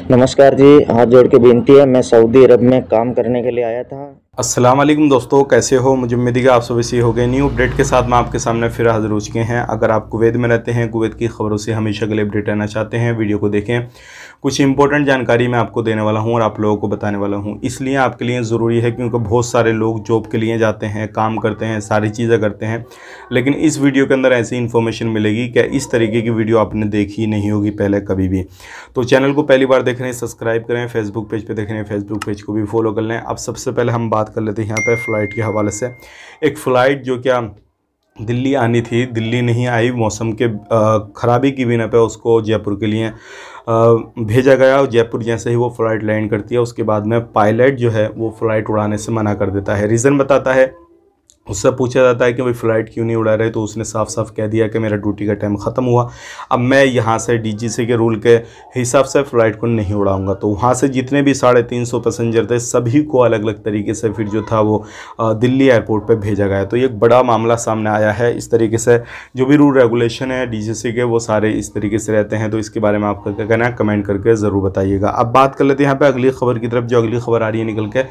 नमस्कार जी, हाथ जोड़ के विनती है। मैं सऊदी अरब में काम करने के लिए आया था। अस्सलाम वालेकुम दोस्तों, कैसे हो? मुझे उम्मीद है कि आप सभी सही हो गए। न्यू अपडेट के साथ मैं आपके सामने फिर हाजिर हो चुके हैं। अगर आप कुवैत में रहते हैं, कुवैत की खबरों से हमेशा के लिए अपडेट रहना चाहते हैं, वीडियो को देखें। कुछ इंपॉर्टेंट जानकारी मैं आपको देने वाला हूं और आप लोगों को बताने वाला हूं। इसलिए आपके लिए ज़रूरी है क्योंकि बहुत सारे लोग जॉब के लिए जाते हैं, काम करते हैं, सारी चीज़ें करते हैं, लेकिन इस वीडियो के अंदर ऐसी इन्फॉर्मेशन मिलेगी कि इस तरीके की वीडियो आपने देखी नहीं होगी पहले कभी भी। तो चैनल को पहली बार देख रहे हैं, सब्सक्राइब करें। फेसबुक पेज पे देख रहे हैं, फेसबुक पेज को भी फॉलो कर लें। अब सबसे पहले हम बात कर लेते हैं यहाँ पे फ़्लाइट के हवाले से। एक फ़्लाइट जो क्या दिल्ली आनी थी, दिल्ली नहीं आई, मौसम के ख़राबी की बिना पे उसको जयपुर के लिए भेजा गया। और जयपुर जैसे ही वो फ़्लाइट लैंड करती है, उसके बाद में पायलट जो है वो फ़्लाइट उड़ाने से मना कर देता है। रीज़न बताता है, उससे पूछा जाता है कि भाई फ़्लाइट क्यों नहीं उड़ा रहे, तो उसने साफ साफ कह दिया कि मेरा ड्यूटी का टाइम ख़त्म हुआ, अब मैं यहाँ से डीजीसी के रूल के हिसाब से फ़्लाइट को नहीं उड़ाऊंगा। तो वहाँ से जितने भी 350 पैसेंजर थे, सभी को अलग अलग तरीके से फिर जो था वो दिल्ली एयरपोर्ट पर भेजा गया। तो ये एक बड़ा मामला सामने आया है। इस तरीके से जो भी रूल रेगुलेशन है डीजीसी के, वो सारे इस तरीके से रहते हैं। तो इसके बारे में आपका क्या कहना है, कमेंट करके ज़रूर बताइएगा। अब बात कर लेते हैं यहाँ पर अगली खबर की तरफ। जो अगली खबर आ रही है निकल के,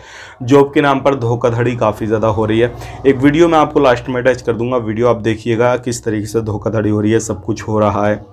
जॉब के नाम पर धोखाधड़ी काफ़ी ज़्यादा हो रही है। एक वीडियो मैं आपको लास्ट में अटैच कर दूंगा, वीडियो आप देखिएगा किस तरीके से धोखाधड़ी हो रही है, सब कुछ हो रहा है।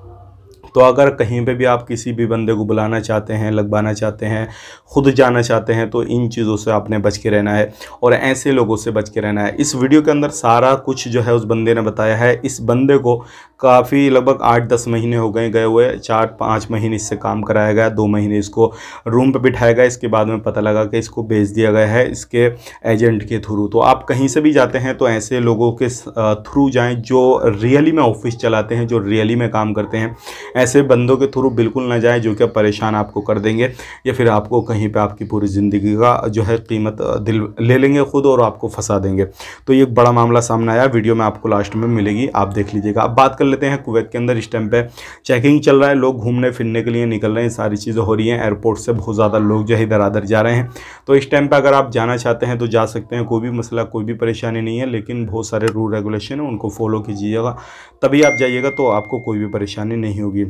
तो अगर कहीं पे भी आप किसी भी बंदे को बुलाना चाहते हैं, लगवाना चाहते हैं, खुद जाना चाहते हैं, तो इन चीज़ों से आपने बच के रहना है और ऐसे लोगों से बच के रहना है। इस वीडियो के अंदर सारा कुछ जो है उस बंदे ने बताया है। इस बंदे को काफ़ी लगभग 8-10 महीने हो गए हुए। 4-5 महीने इससे काम कराया गया, 2 महीने इसको रूम पर बिठाया गया। इसके बाद में पता लगा कि इसको भेज दिया गया है इसके एजेंट के थ्रू। तो आप कहीं से भी जाते हैं तो ऐसे लोगों के थ्रू जाएँ जो रियली में ऑफिस चलाते हैं, जो रियली में काम करते हैं। ऐसे बंदों के थ्रू बिल्कुल ना जाए जो कि परेशान आपको कर देंगे या फिर आपको कहीं पे आपकी पूरी ज़िंदगी का जो है कीमत दिल ले लेंगे खुद और आपको फंसा देंगे। तो ये एक बड़ा मामला सामने आया, वीडियो में आपको लास्ट में मिलेगी, आप देख लीजिएगा। अब बात कर लेते हैं कुवैत के अंदर इस टाइम पे चेकिंग चल रहा है, लोग घूमने फिरने के लिए निकल रहे हैं, सारी चीज़ें हो रही हैं। एयरपोर्ट से बहुत ज़्यादा लोग जो है इधर उधर जा रहे हैं। तो इस टाइम पर अगर आप जाना चाहते हैं तो जा सकते हैं, कोई भी मसला कोई भी परेशानी नहीं है, लेकिन बहुत सारे रूल रेगुलेशन है, उनको फॉलो कीजिएगा, तभी आप जाइएगा, तो आपको कोई भी परेशानी नहीं होगी।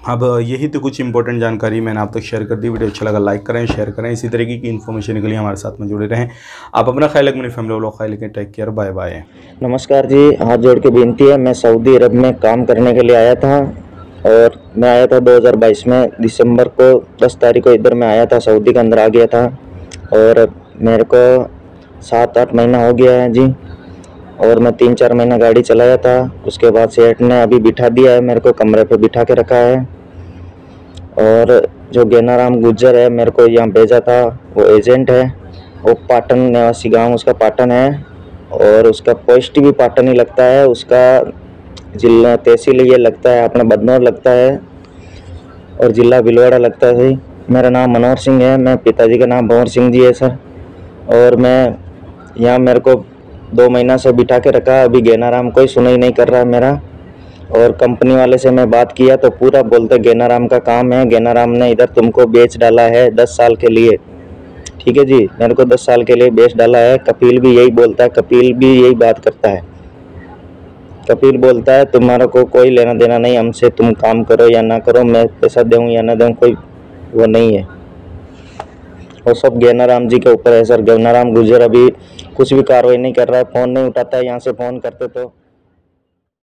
अब यही तो कुछ इंपॉर्टेंट जानकारी मैंने आप तक शेयर कर दी। वीडियो अच्छा लगा लाइक करें, शेयर करें। इसी तरीके की इन्फॉर्मेशन के लिए हमारे साथ में जुड़े रहें। आप अपना ख्याल रखें, मेरी फैमिली वालों का ख्याल रखें। Take care, bye bye. नमस्कार जी, हाथ जोड़ के विनती है। मैं सऊदी अरब में काम करने के लिए आया था और मैं आया था 2022 में दिसंबर को 10 तारीख को इधर मैं आया था, सऊदी के अंदर आ गया था और मेरे को 7-8 महीना हो गया है जी। और मैं 3-4 महीना गाड़ी चलाया था। उसके बाद सेठ ने अभी बिठा दिया है, मेरे को कमरे पे बिठा के रखा है। और जो गेनाराम गुज्जर है, मेरे को यहाँ भेजा था, वो एजेंट है, वो पाटन निवासी गांव उसका पाटन है और उसका पोस्ट भी पाटन ही लगता है। उसका जिला तहसील ये लगता है अपना बदनौर लगता है और ज़िला भीलवाड़ा लगता है। सही, मेरा नाम मनोहर सिंह है, मैं पिताजी का नाम भंवर सिंह जी है सर। और मैं यहाँ मेरे को 2 महीना से बिठा के रखा, अभी गेनाराम कोई सुनाई नहीं कर रहा मेरा। और कंपनी वाले से मैं बात किया तो पूरा बोलते गेनाराम का काम है, गेनाराम ने इधर तुमको बेच डाला है 10 साल के लिए। ठीक है जी, मेरे को 10 साल के लिए बेच डाला है। कपिल भी यही बोलता है, कपिल भी यही बात करता है। कपिल बोलता है तुम्हारा को कोई लेना देना नहीं हमसे, तुम काम करो या ना करो, मैं पैसा दूँ या ना दूँ, कोई वो नहीं है। और सब गेनाराम जी के ऊपर है सर। गेनाराम गुज्जर अभी कुछ भी कार्रवाई नहीं कर रहा है, फ़ोन नहीं उठाता है। यहाँ से फ़ोन करते तो